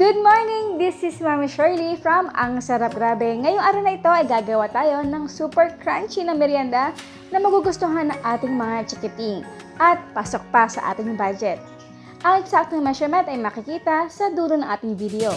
Good morning! This is Mami Shirley from Ang Sarap Grabe. Ngayong araw na ito ay gagawa tayo ng super crunchy na merienda na magugustuhan ng ating mga chikiting at pasok pa sa ating budget. Ang eksaktong measurement ay makikita sa dulo ng ating video.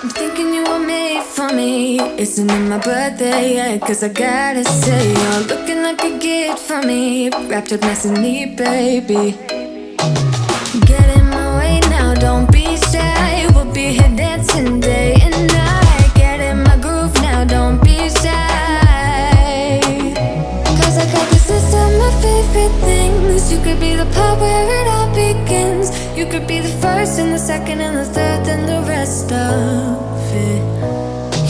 I'm thinking you were made for me. Isn't it my birthday yet? Cause I gotta say, you're looking like a gift for me. Wrapped up nice and neat, baby. Get in my way now, don't be shy. We'll be here dancing day and night. Get in my groove now, don't be shy. Cause I got this list of my favorite things. You could be the part where it all begins. You could be the first and the second and the third and the rest of it.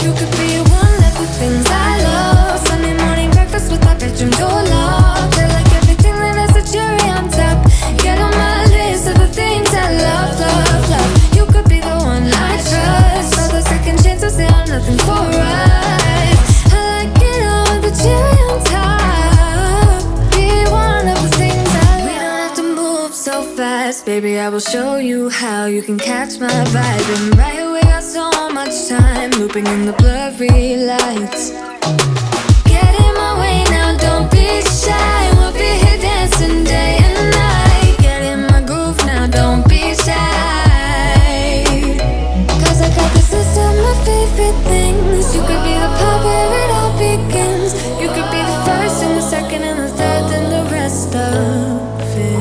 You could be one of the things I love. Sunday morning breakfast with our bedroom door locked. I like everything that has a cherry on top. Get on my list of the things I love, love, love. You could be the one I trust. All the second chances, they are nothing for us. I like it all with the cherry on top. Be one of the things I love. We don't have to move so fast, baby, I will show you how you can catch my vibe. And right away, got so much time looping in the blurry lights. Get in my way now, don't be shy. We'll be here dancing day and night. Get in my groove now, don't be shy. Cause I got this list of my favorite things. You could be the part where it all begins. You could be the first and the second and the third and the rest of it.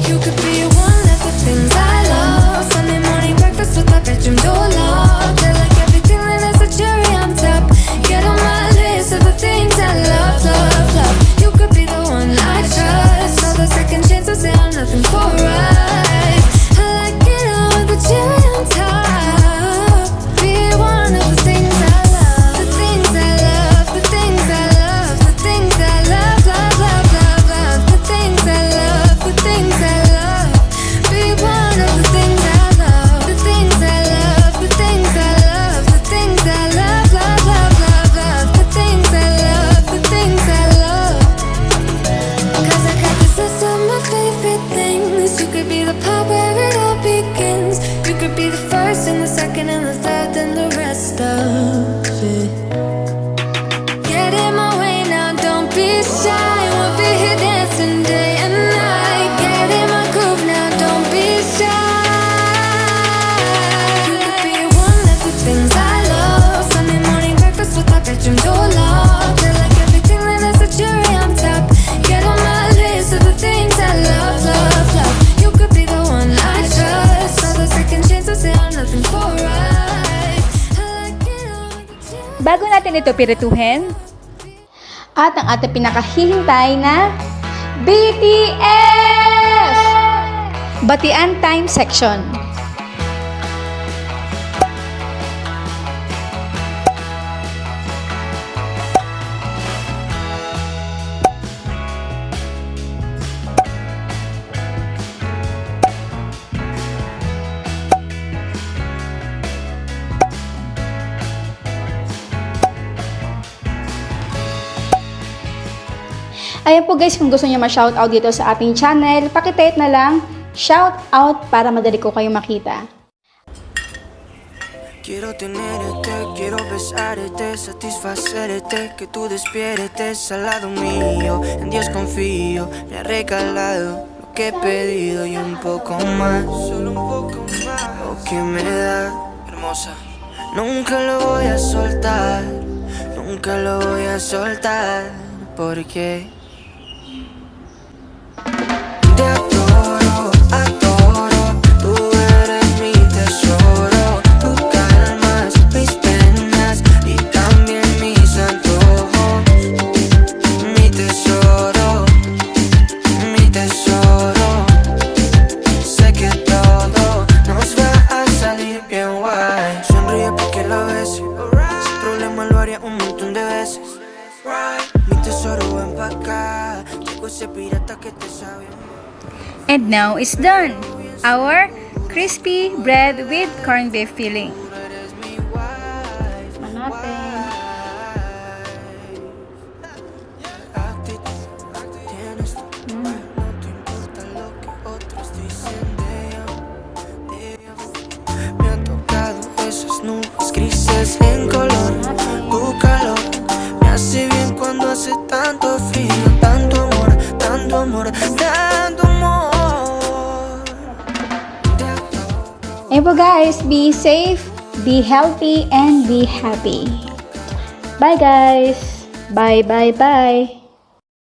You could be one of the things I love. Sunday morning breakfast with our bedroom door locked. I like everything that has a cherry on top. Get on my list of the things I love, love, love. You could be the one I trust. All the second chances, they are nothing for us. I like it all with the cherry on top. Be one of the things I love. The things I love, the things I love, the things I love, love, love, love, love. The things I love, the things I love. Be one of the things I love. The things I love, the things I love, the things I love, love, love, love, love. The things I love, the things I love. Cause I got this list of my favorite things. You could be the part where it all begins. You could be the first and the second and the third and the rest of it. Get in my way now, don't be shy. We'll be here dancing day and night. Get in my groove now, don't be shy. You could be one of the things I love. Sunday morning breakfast with our bedroom door locked. I like everything that has a cherry on top. Get on my list of the things I love, love, love. You could be the one I trust. All the second chances, they are nothing for us. I like it all with the cherry. Bago natin ito pirituhin, at ang ating pinakahihintay na BTS! Batian Time Section. Ayan po guys, kung gusto niyo ma-shoutout dito sa ating channel, pakitype na lang shoutout para madali ko kayo makita. Quiero tenerte, quiero besarte, satisfacerte, que tú despiertes al lado mío. En Dios confío, me ha regalado lo que he pedido y un poco más, solo un poco más. Lo que me da, hermosa, nunca lo voy a soltar, nunca lo voy a soltar, porque te adoro, adoro, tú eres mi tesoro, tú calmas mis penas y también mis antojos, mi tesoro, sé que todo nos va a salir bien guay. Sonríe porque lo ves, sin problema lo haría un montón de veces. Mi tesoro ven pa' acá, llego ese pirata que te sabe. And now it's done! Our crispy bread with corned beef filling. Manapin. Me han tocado esas nubes grises en color. Tu calor me hace bien cuando hace tanto frío. Tanto amor, tanto amor, tanto amor. Ayun po guys, be safe, be healthy, and be happy. Bye guys! Bye, bye, bye!